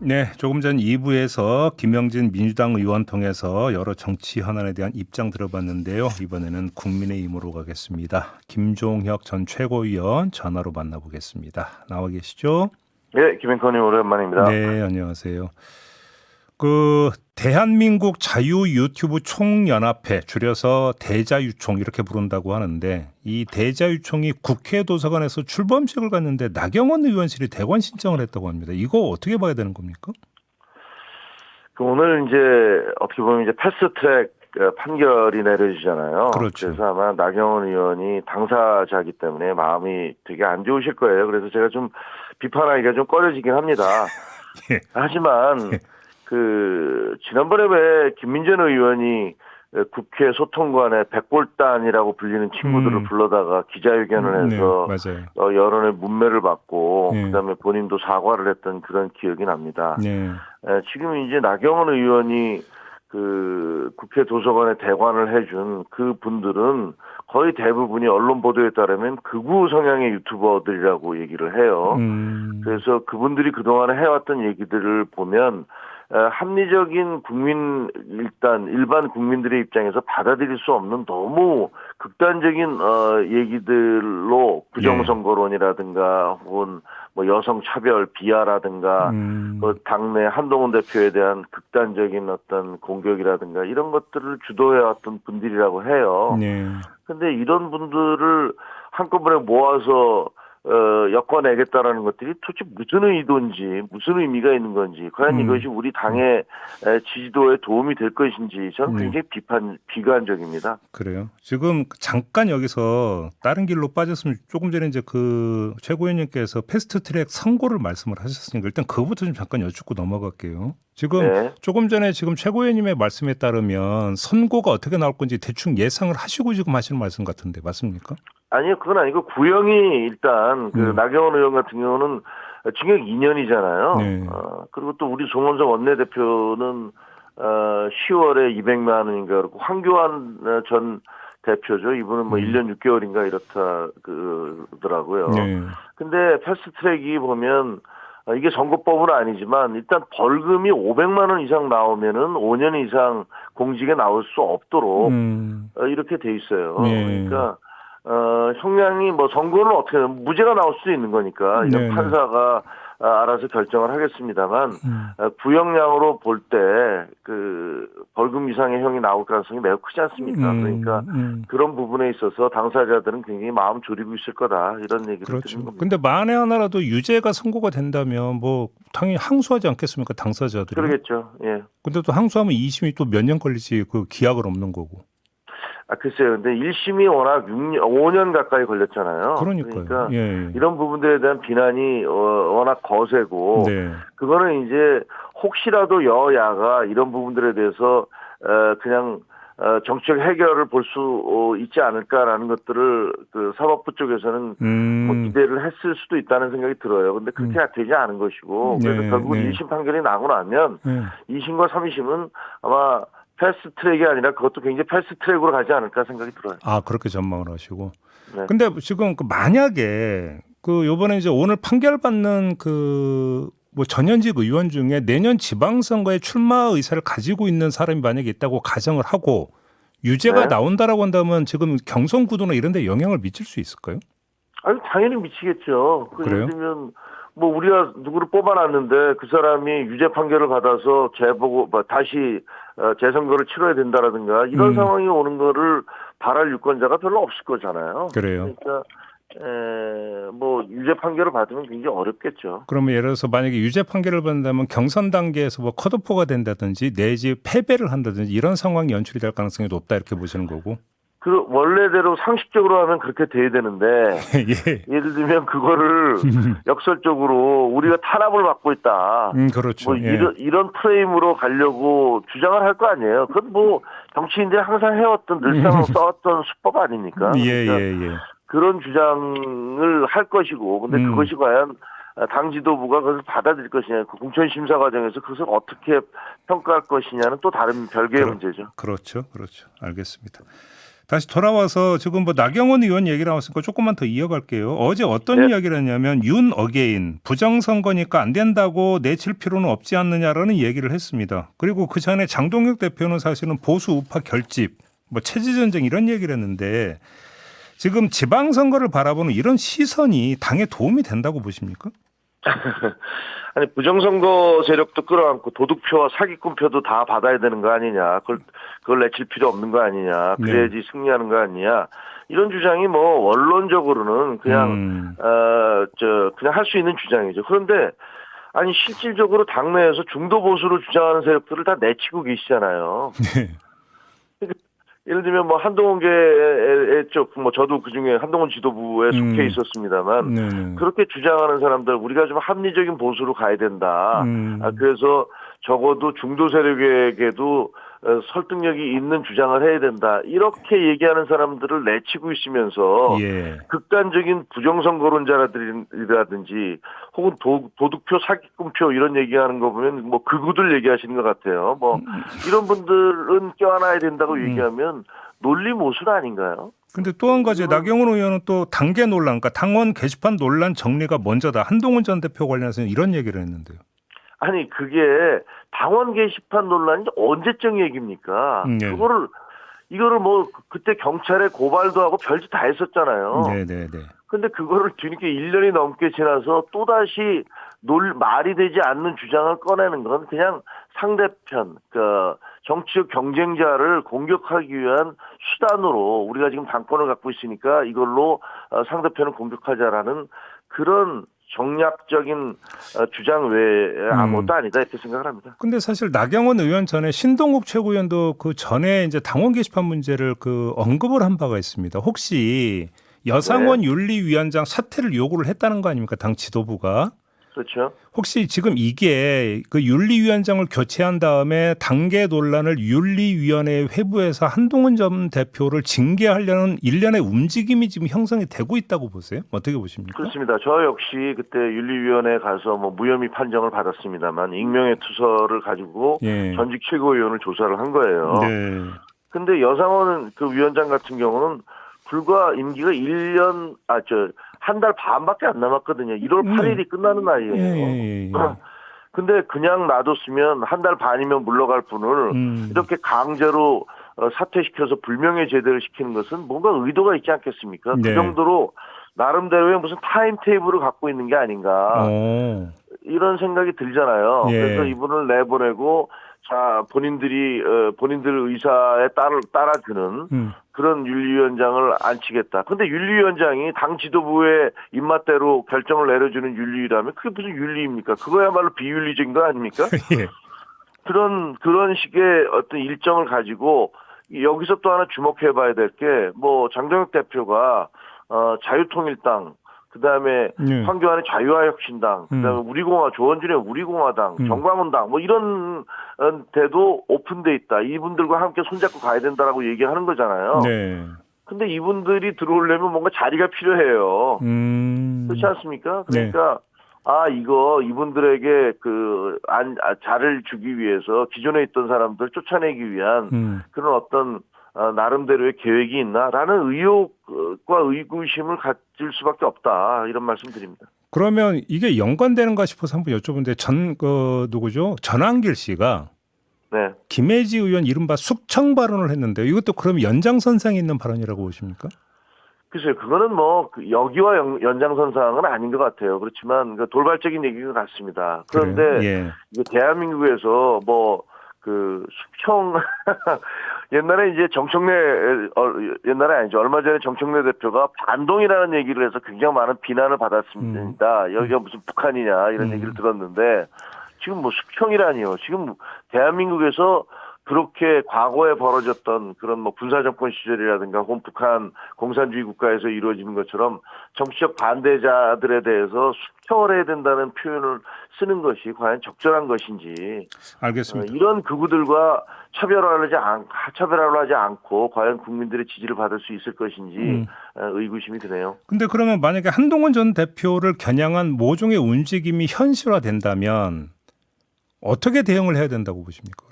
네, 조금 전 2부에서 김영진 민주당 의원 통해서 여러 정치 현안에 대한 입장 들어봤는데요. 이번에는 국민의힘으로 가겠습니다. 김종혁 전 최고위원 전화로 만나보겠습니다. 나와 계시죠? 네, 김행커님 오랜만입니다. 네, 안녕하세요. 대한민국 자유 유튜브 총연합회, 줄여서 대자유총 이렇게 부른다고 하는데, 이 대자유총이 국회 도서관에서 출범식을 갔는데 나경원 의원실이 대관 신청을 했다고 합니다. 이거 어떻게 봐야 되는 겁니까? 오늘 이제 어떻게 보면 이제 패스트트랙 판결이 내려지잖아요. 그렇죠. 그래서 아마 나경원 의원이 당사자이기 때문에 마음이 되게 안 좋으실 거예요. 그래서 제가 좀 비판하기가 좀 꺼려지긴 합니다. 예. 하지만 예. 지난번에 왜 김민전 의원이 국회 소통관에 백골단이라고 불리는 친구들을 불러다가 기자회견을 해서 네, 맞아요. 여론의 문매를 받고 네. 그다음에 본인도 사과를 했던 그런 기억이 납니다. 네. 지금 이제 나경원 의원이 국회 도서관에 대관을 해준 그 분들은 거의 대부분이 언론 보도에 따르면 극우 성향의 유튜버들이라고 얘기를 해요. 그래서 그분들이 그동안에 해왔던 얘기들을 보면 합리적인 일반 국민들의 입장에서 받아들일 수 없는 너무 극단적인 얘기들로 부정선거론이라든가 혹은 뭐 여성 차별 비하라든가 당내 한동훈 대표에 대한 극단적인 어떤 공격이라든가 이런 것들을 주도해왔던 분들이라고 해요. 네. 근데 이런 분들을 한꺼번에 모아서 엮어내겠다라는 것들이 도대체 무슨 의도인지 무슨 의미가 있는 건지 과연 이것이 우리 당의 지지도에 도움이 될 것인지 저는 굉장히 비관적입니다. 그래요. 지금 잠깐 여기서 다른 길로 빠졌으면 조금 전에 이제 그 최고위원님께서 패스트트랙 선고를 말씀을 하셨으니까 일단 그거부터 좀 잠깐 여쭙고 넘어갈게요. 지금 네. 조금 전에 지금 최고위원님의 말씀에 따르면 선고가 어떻게 나올 건지 대충 예상을 하시고 지금 하시는 말씀 같은데 맞습니까? 아니요, 그건 아니고 구형이 일단 나경원 의원 같은 경우는 징역 2년이잖아요. 네. 그리고 또 우리 송원석 원내대표는 10월에 200만 원인가 그렇고 황교안 전 대표죠. 이분은 뭐 1년 6개월인가 이렇다 그러더라고요. 네. 근데 패스트트랙이 보면 이게 선거법은 아니지만 일단 벌금이 500만 원 이상 나오면은 5년 이상 공직에 나올 수 없도록 이렇게 돼 있어요. 네. 그러니까 형량이 뭐 선고는 어떻게 무죄가 나올 수도 있는 거니까 이건 네. 판사가 알아서 결정을 하겠습니다만 구형량으로 볼 때 벌금 이상의 형이 나올 가능성이 매우 크지 않습니까? 그러니까 그런 부분에 있어서 당사자들은 굉장히 마음 졸이고 있을 거다 이런 얘기를 그렇죠. 드리는 겁니다. 근데 만에 하나라도 유죄가 선고가 된다면 뭐 당연히 항소하지 않겠습니까? 당사자들이. 그러겠죠. 예. 근데 또 항소하면 2심이 또 몇 년 걸리지 그 기약은 없는 거고. 글쎄요. 근데 1심이 워낙 5년 가까이 걸렸잖아요. 그러니까요. 그러니까 예. 이런 부분들에 대한 비난이 워낙 거세고 네. 그거는 이제 혹시라도 여야가 이런 부분들에 대해서 그냥 정치적 해결을 볼 수 있지 않을까라는 것들을 사법부 쪽에서는 뭐 기대를 했을 수도 있다는 생각이 들어요. 근데 그렇게 되지 않은 것이고 그래서 네, 결국 네. 1심 판결이 나고 나면 2심과 3심은 아마 패스트트랙이 아니라 그것도 굉장히 패스트트랙으로 가지 않을까 생각이 들어요. 아, 그렇게 전망을 하시고. 네. 근데 지금 만약에 요번에 이제 오늘 판결받는 뭐 전현직 의원 중에 내년 지방선거에 출마 의사를 가지고 있는 사람이 만약에 있다고 가정을 하고 유죄가 네. 나온다라고 한다면 지금 경선 구도나 이런 데 영향을 미칠 수 있을까요? 아니 당연히 미치겠죠. 그래요? 예를 들면 뭐 우리가 누구를 뽑아놨는데 그 사람이 유죄 판결을 받아서 다시 재선거를 치러야 된다라든가 이런 상황이 오는 거를 바랄 유권자가 별로 없을 거잖아요. 그래요. 그러니까 뭐 유죄 판결을 받으면 굉장히 어렵겠죠. 그러면 예를 들어서 만약에 유죄 판결을 받는다면 경선 단계에서 뭐 컷오프가 된다든지 내지 패배를 한다든지 이런 상황이 연출이 될 가능성이 높다 이렇게 보시는 거고. 원래대로 상식적으로 하면 그렇게 돼야 되는데 예. 예를 들면 그거를 역설적으로 우리가 탄압을 받고 있다. 그렇죠. 뭐 예. 이런 프레임으로 가려고 주장을 할 거 아니에요. 그건 뭐 정치인들이 항상 해왔던 늘상 써왔던 수법 아닙니까? 예. 그런 주장을 할 것이고, 근데 그것이 과연 당 지도부가 그것을 받아들일 것이냐, 그 공천 심사 과정에서 그것을 어떻게 평가할 것이냐는 또 다른 별개의 문제죠. 그렇죠. 알겠습니다. 다시 돌아와서 지금 뭐 나경원 의원 얘기 나왔으니까 조금만 더 이어갈게요. 어제 어떤 네. 이야기를 했냐면 윤 어게인 부정선거니까 안 된다고 내칠 필요는 없지 않느냐라는 얘기를 했습니다. 그리고 그 전에 장동혁 대표는 사실은 보수 우파 결집, 뭐 체제전쟁 이런 얘기를 했는데 지금 지방선거를 바라보는 이런 시선이 당에 도움이 된다고 보십니까? 아니 부정선거 세력도 끌어안고 도둑표와 사기꾼표도 다 받아야 되는 거 아니냐. 그걸 내칠 필요 없는 거 아니냐. 그래야지 승리하는 거 아니냐. 이런 주장이 뭐 원론적으로는 그냥 그냥 할 수 있는 주장이죠. 그런데 아니 실질적으로 당내에서 중도 보수로 주장하는 세력들을 다 내치고 계시잖아요. 예를 들면 뭐 한동훈계 쪽, 뭐 저도 그 중에 한동훈 지도부에 속해 있었습니다만 그렇게 주장하는 사람들 우리가 좀 합리적인 보수로 가야 된다. 그래서 적어도 중도 세력에게도 설득력이 있는 주장을 해야 된다. 이렇게 얘기하는 사람들을 내치고 있으면서 극단적인 부정선거론자라든지 혹은 도둑표, 사기꾼표 이런 얘기하는 거 보면 뭐 극우들 얘기하시는 것 같아요. 뭐 이런 분들은 껴안아야 된다고 얘기하면 논리 모순 아닌가요? 근데 또 한 가지 나경원 의원은 또 당계 논란, 그러니까 당원 게시판 논란 정리가 먼저다. 한동훈 전 대표 관련해서는 이런 얘기를 했는데요. 아니 그게 당원 게시판 논란이 언제적 얘기입니까? 이거를 뭐 그때 경찰에 고발도 하고 별짓 다 했었잖아요. 네네네. 근데 그거를 뒤늦게 1년이 넘게 지나서 또다시 말이 되지 않는 주장을 꺼내는 건 그냥 상대편, 정치적 경쟁자를 공격하기 위한 수단으로 우리가 지금 당권을 갖고 있으니까 이걸로 상대편을 공격하자라는 그런 정략적인 주장 외에 아무것도 아니다 이렇게 생각을 합니다. 근데 사실 나경원 의원 전에 신동욱 최고위원도 그 전에 이제 당원 게시판 문제를 언급을 한 바가 있습니다. 혹시 여상원 윤리위원장 사퇴를 요구를 했다는 거 아닙니까? 당 지도부가. 그렇죠. 혹시 지금 이게 그 윤리위원장을 교체한 다음에 당계 논란을 윤리위원회 회부해서 한동훈 전 대표를 징계하려는 일련의 움직임이 지금 형성이 되고 있다고 보세요? 어떻게 보십니까? 그렇습니다. 저 역시 그때 윤리위원회에 가서 뭐 무혐의 판정을 받았습니다만 익명의 투서를 가지고 전직 최고위원을 조사를 한 거예요. 근데 여상원 그 위원장 같은 경우는 불과 임기가 1년, 한 달 반밖에 안 남았거든요. 1월 8일이 끝나는 날이에요. 근데 그냥 놔뒀으면 한 달 반이면 물러갈 분을 이렇게 강제로 사퇴시켜서 불명예 제대를 시키는 것은 뭔가 의도가 있지 않겠습니까? 그 정도로 나름대로의 무슨 타임테이블을 갖고 있는 게 아닌가. 이런 생각이 들잖아요. 그래서 이분을 내보내고 자 본인들 의사에 따라주는 그런 윤리위원장을 안치겠다. 근데 윤리위원장이 당 지도부의 입맛대로 결정을 내려주는 윤리위라면 그게 무슨 윤리입니까? 그거야말로 비윤리적인 거 아닙니까? 그런 식의 어떤 일정을 가지고 여기서 또 하나 주목해봐야 될 게 뭐 장동혁 대표가 자유통일당 그다음에 황교안의 자유화혁신당, 그다음에 조원준의 우리공화당, 정광훈당 뭐 이런 데도 오픈돼 있다. 이분들과 함께 손잡고 가야 된다라고 얘기하는 거잖아요. 근데 이분들이 들어오려면 뭔가 자리가 필요해요. 그렇지 않습니까? 그러니까 이분들에게 자를 주기 위해서 기존에 있던 사람들 쫓아내기 위한 그런 어떤 나름대로의 계획이 있나라는 의혹과 의구심을 가질 수밖에 없다 이런 말씀드립니다. 그러면 이게 연관되는가 싶어서 한번 여쭤본데 누구죠? 전한길 씨가 김혜지 의원 이른바 숙청 발언을 했는데 이것도 그럼 연장선상에 있는 발언이라고 보십니까? 글쎄요, 그거는 뭐 여기와 연장선상은 아닌 것 같아요. 그렇지만 돌발적인 얘기인 것 같습니다. 그런데 이게 대한민국에서 수평 옛날에 이제 옛날에 아니죠. 얼마 전에 정청래 대표가 반동이라는 얘기를 해서 굉장히 많은 비난을 받았습니다. 여기가 무슨 북한이냐 이런 얘기를 들었는데 지금 뭐 수평이라니요. 지금 대한민국에서 그렇게 과거에 벌어졌던 그런 뭐 군사정권 시절이라든가 혹은 북한 공산주의 국가에서 이루어지는 것처럼 정치적 반대자들에 대해서 수평을 해야 된다는 표현을 쓰는 것이 과연 적절한 것인지. 알겠습니다. 이런 극우들과 차별화를 하지 않고 과연 국민들의 지지를 받을 수 있을 것인지 의구심이 드네요. 근데 그러면 만약에 한동훈 전 대표를 겨냥한 모종의 움직임이 현실화된다면 어떻게 대응을 해야 된다고 보십니까?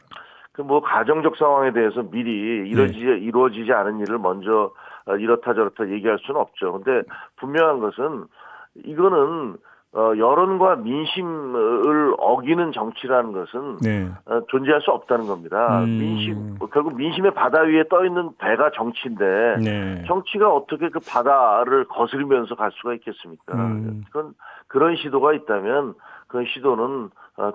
그 뭐 가정적 상황에 대해서 미리 이루어지지 않은 일을 먼저 이렇다 저렇다 얘기할 수는 없죠. 근데 분명한 것은 이거는 여론과 민심을 어기는 정치라는 것은 네. 존재할 수 없다는 겁니다. 결국 민심의 바다 위에 떠 있는 배가 정치인데 네. 정치가 어떻게 그 바다를 거스르면서 갈 수가 있겠습니까? 그런 시도가 있다면 그 시도는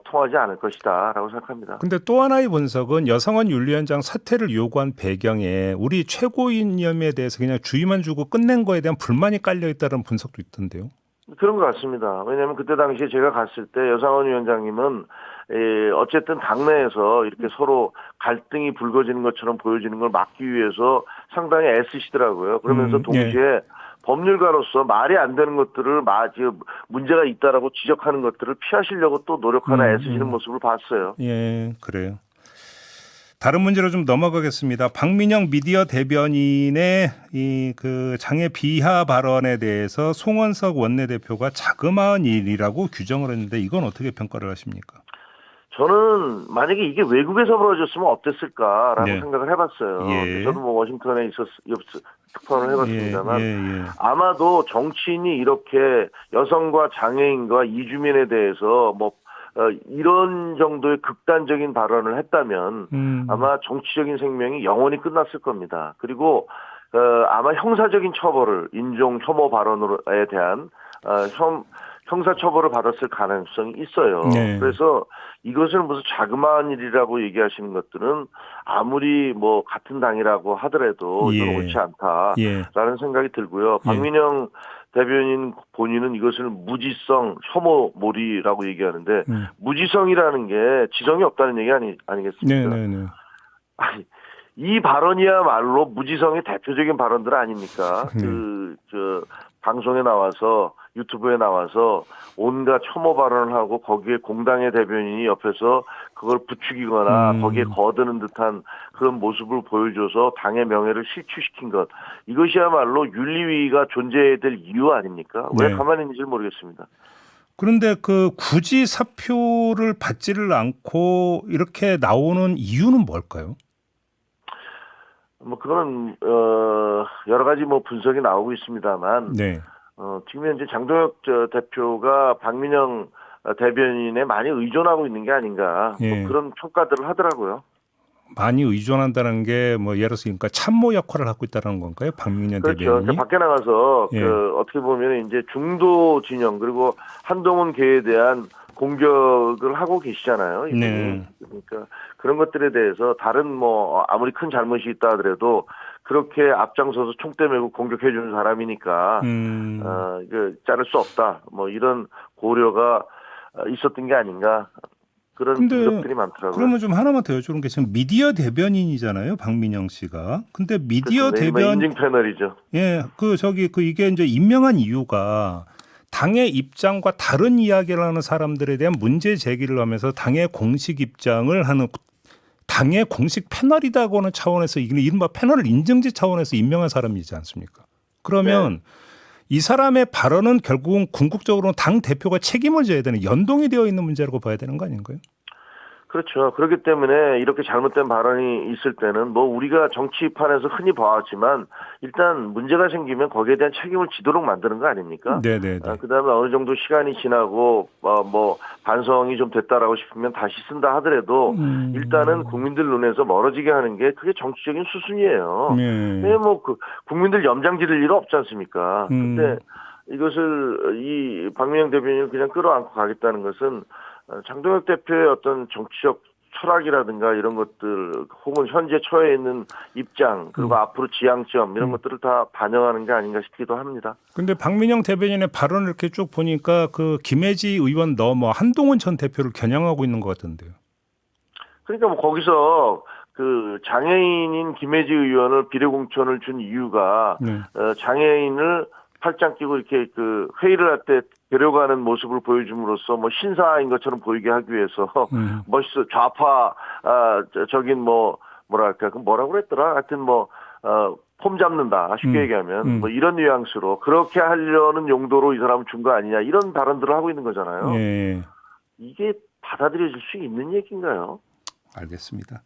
통하지 않을 것이다라고 생각합니다. 근데 또 하나의 분석은 여성원 윤리위원장 사퇴를 요구한 배경에 우리 최고위원님에 대해서 그냥 주의만 주고 끝낸 거에 대한 불만이 깔려 있다는 분석도 있던데요. 그런 것 같습니다. 왜냐하면 그때 당시에 제가 갔을 때 여상원 위원장님은 어쨌든 당내에서 이렇게 서로 갈등이 불거지는 것처럼 보여지는 걸 막기 위해서 상당히 애쓰시더라고요. 그러면서 동시에 법률가로서 말이 안 되는 것들을 문제가 있다라고 지적하는 것들을 피하시려고 또 노력하나 애쓰시는 모습을 봤어요. 예, 그래요. 다른 문제로 좀 넘어가겠습니다. 박민영 미디어 대변인의 그 장애 비하 발언에 대해서 송원석 원내대표가 자그마한 일이라고 규정을 했는데 이건 어떻게 평가를 하십니까? 저는 만약에 이게 외국에서 벌어졌으면 어땠을까라고 네. 생각을 해봤어요. 예. 저도 뭐 워싱턴에 특파원을 해봤습니다만 예. 아마도 정치인이 이렇게 여성과 장애인과 이주민에 대해서 이런 정도의 극단적인 발언을 했다면 아마 정치적인 생명이 영원히 끝났을 겁니다. 그리고 아마 형사적인 처벌을 인종 혐오 발언에 대한 형사 처벌을 받았을 가능성이 있어요. 네. 그래서 이것을 무슨 자그마한 일이라고 얘기하시는 것들은 아무리 뭐 같은 당이라고 하더라도 이건 옳지 않다라는 생각이 들고요. 박민영 대변인 본인은 이것을 무지성 혐오몰이라고 얘기하는데 무지성이라는 게 지성이 없다는 얘기 아니겠습니까? 네. 아니, 이 발언이야말로 무지성의 대표적인 발언들 아닙니까? 방송에 나와서 유튜브에 나와서 온갖 혐오 발언을 하고 거기에 공당의 대변인이 옆에서 그걸 부추기거나 거기에 거드는 듯한 그런 모습을 보여줘서 당의 명예를 실추시킨 것. 이것이야말로 윤리위가 존재해야 될 이유 아닙니까? 왜 가만히 있는지 모르겠습니다. 그런데 굳이 사표를 받지를 않고 이렇게 나오는 이유는 뭘까요? 그거는 여러 가지 분석이 나오고 있습니다만 지금 현재 장동혁 대표가 박민영 대변인에 많이 의존하고 있는 게 아닌가 그런 평가들을 하더라고요. 많이 의존한다는 게 예를 들어서 그러니까 참모 역할을 하고 있다는 건가요? 박민영 그렇죠. 대변인이? 밖에 나가서 어떻게 보면 이제 중도 진영 그리고 한동훈 계에 대한 공격을 하고 계시잖아요. 이분이. 그러니까 그런 것들에 대해서 다른 아무리 큰 잘못이 있다 하더라도 그렇게 앞장서서 총대 메고 공격해 주는 사람이니까 자를 수 없다. 이런 고려가 있었던 게 아닌가. 그런 분석들이 많더라고요. 그러면 좀 하나만 더 여쭤보는 게 지금 미디어 대변인이잖아요, 박민영 씨가. 근데 미디어 대변인 인증 패널이죠. 예, 이게 이제 임명한 이유가 당의 입장과 다른 이야기를 하는 사람들에 대한 문제 제기를 하면서 당의 공식 입장을 하는 당의 공식 패널이다고 하는 차원에서 이른바 패널 인증제 차원에서 임명한 사람이지 않습니까? 그러면 이 사람의 발언은 결국은 궁극적으로는 당 대표가 책임을 져야 되는 연동이 되어 있는 문제라고 봐야 되는 거 아닌가요? 그렇죠. 그렇기 때문에 이렇게 잘못된 발언이 있을 때는 우리가 정치판에서 흔히 봐왔지만 일단 문제가 생기면 거기에 대한 책임을 지도록 만드는 거 아닙니까? 네네네. 그다음에 어느 정도 시간이 지나고 반성이 좀 됐다라고 싶으면 다시 쓴다 하더라도 일단은 국민들 눈에서 멀어지게 하는 게 그게 정치적인 수순이에요. 국민들 염장 지를 일 없지 않습니까? 근데 이것을 이 박민영 대변인을 그냥 끌어안고 가겠다는 것은 장동혁 대표의 어떤 정치적 철학이라든가 이런 것들 혹은 현재 처해 있는 입장 그리고 앞으로 지향점 이런 것들을 다 반영하는 게 아닌가 싶기도 합니다. 그런데 박민영 대변인의 발언을 이렇게 쭉 보니까 김혜지 의원 넘어 한동훈 전 대표를 겨냥하고 있는 것 같은데요. 그러니까 거기서 장애인인 김혜지 의원을 비례공천을 준 이유가 장애인을 팔짱 끼고 이렇게 회의를 할 때 데려가는 모습을 보여줌으로써 신사인 것처럼 보이게 하기 위해서 멋있어 좌파 뭐라고 그랬더라 하여튼 폼 잡는다 쉽게 얘기하면 이런 뉘앙스로 그렇게 하려는 용도로 이 사람을 준 거 아니냐 이런 발언들을 하고 있는 거잖아요. 이게 받아들여질 수 있는 얘기인가요? 알겠습니다.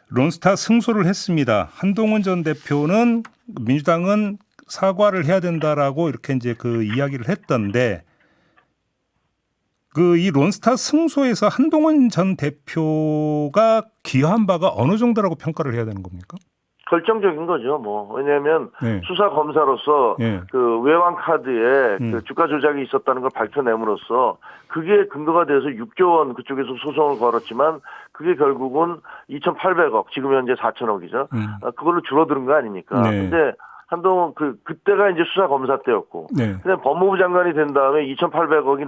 론스타 승소를 했습니다. 한동훈 전 대표는 민주당은 사과를 해야 된다라고 이렇게 이제 그 이야기를 했던데 그 이 론스타 승소에서 한동훈 전 대표가 기여한 바가 어느 정도라고 평가를 해야 되는 겁니까? 결정적인 거죠. 뭐 왜냐하면 네. 수사 검사로서 네. 그 외환 카드에 그 주가 조작이 있었다는 걸 밝혀냄으로써 그게 근거가 돼서 6조 원 그쪽에서 소송을 걸었지만 그게 결국은 2,800억 지금 현재 4천억이죠. 그걸로 줄어드는 거 아닙니까? 네. 근데 한동훈 그때가 이제 수사 검사 때였고, 네. 근데 법무부 장관이 된 다음에 2,800억이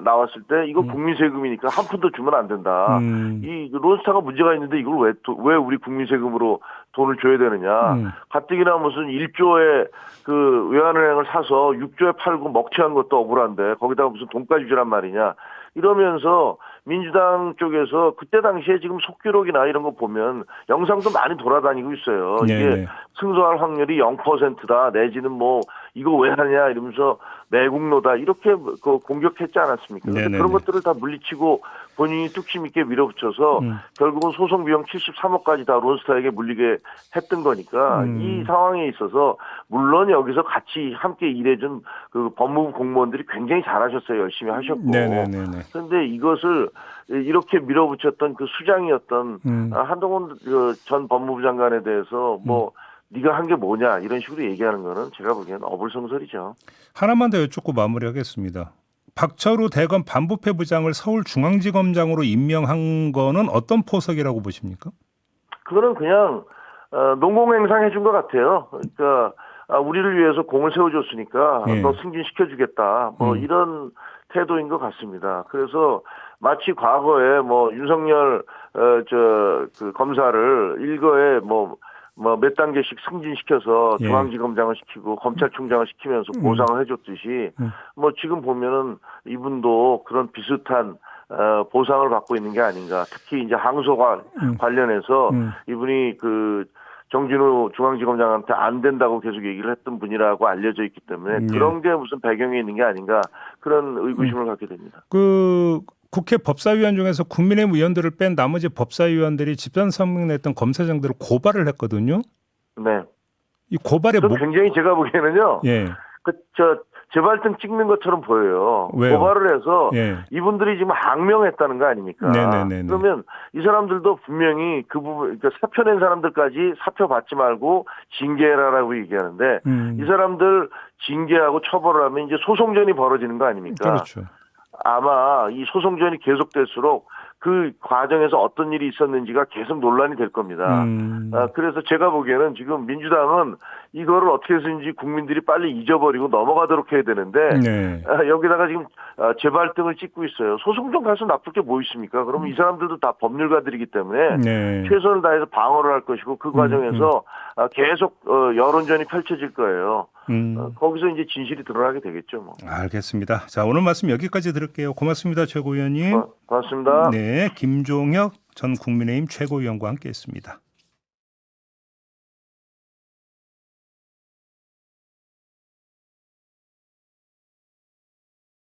나왔을 때 이거 국민 세금이니까 한 푼도 주면 안 된다. 이 론스타가 문제가 있는데 이걸 왜 우리 국민 세금으로 돈을 줘야 되느냐? 가뜩이나 무슨 1조의 그 외환은행을 사서 6조에 팔고 먹튀한 것도 억울한데 거기다가 무슨 돈까지 주란 말이냐? 이러면서 민주당 쪽에서 그때 당시에 지금 속기록이나 이런 거 보면 영상도 많이 돌아다니고 있어요. 이게 네네. 승소할 확률이 0%다 내지는 뭐 이거 왜 하냐 이러면서 매국노다 이렇게 그 공격했지 않았습니까? 근데 네네네. 그런 것들을 다 물리치고 본인이 뚝심 있게 밀어붙여서 결국은 소송 비용 73억까지 다 론스타에게 물리게 했던 거니까 이 상황에 있어서 물론 여기서 같이 함께 일해준 그 법무부 공무원들이 굉장히 잘하셨어요. 열심히 하셨고. 네네네네. 그런데 이것을 이렇게 밀어붙였던 그 수장이었던 한동훈 전 법무부 장관에 대해서 뭐 네가 한 게 뭐냐 이런 식으로 얘기하는 거는 제가 보기에는 어불성설이죠. 하나만 더 여쭙고 마무리하겠습니다. 박철우 대검 반부패 부장을 서울중앙지검장으로 임명한 거는 어떤 포석이라고 보십니까? 그거는 그냥 농공행상 해준 것 같아요. 그러니까 우리를 위해서 공을 세워줬으니까 예. 너 승진시켜주겠다. 뭐 이런 태도인 것 같습니다. 그래서 마치 과거에 뭐 윤석열 그 검사를 일거에 뭐 몇 단계씩 승진시켜서 예. 중앙지검장을 시키고 검찰총장을 시키면서 보상을 해줬듯이 뭐 지금 보면은 이분도 그런 비슷한 보상을 받고 있는 게 아닌가. 특히 이제 항소와 관련해서 이분이 그 정진우 중앙지검장한테 안 된다고 계속 얘기를 했던 분이라고 알려져 있기 때문에 그런 게 무슨 배경에 있는 게 아닌가 그런 의구심을 갖게 됩니다. 그 국회 법사위원 중에서 국민의힘 의원들을 뺀 나머지 법사위원들이 집단 성명 냈던 검사장들을 고발을 했거든요. 네. 이 고발의 목 굉장히 제가 보기에는요. 예. 재발등 찍는 것처럼 보여요. 왜요? 고발을 해서 예. 이분들이 지금 항명했다는 거 아닙니까? 네네네네. 그러면 이 사람들도 분명히 그 부분, 그러니까 사표 낸 사람들까지 사표 받지 말고 징계해라라고 얘기하는데 이 사람들 징계하고 처벌을 하면 이제 소송전이 벌어지는 거 아닙니까? 그렇죠. 아마 이 소송전이 계속될수록 그 과정에서 어떤 일이 있었는지가 계속 논란이 될 겁니다. 그래서 제가 보기에는 지금 민주당은 이거를 어떻게 해서인지 국민들이 빨리 잊어버리고 넘어가도록 해야 되는데 네. 여기다가 지금 재발등을 찍고 있어요. 소송전 가서 나쁠 게 뭐 있습니까? 그러면 이 사람들도 다 법률가들이기 때문에 네. 최선을 다해서 방어를 할 것이고 그 과정에서 계속 여론전이 펼쳐질 거예요. 거기서 이제 진실이 드러나게 되겠죠. 뭐. 알겠습니다. 자, 오늘 말씀 여기까지 들을게요. 고맙습니다, 최고위원님. 고맙습니다. 네, 김종혁 전 국민의힘 최고위원과 함께했습니다.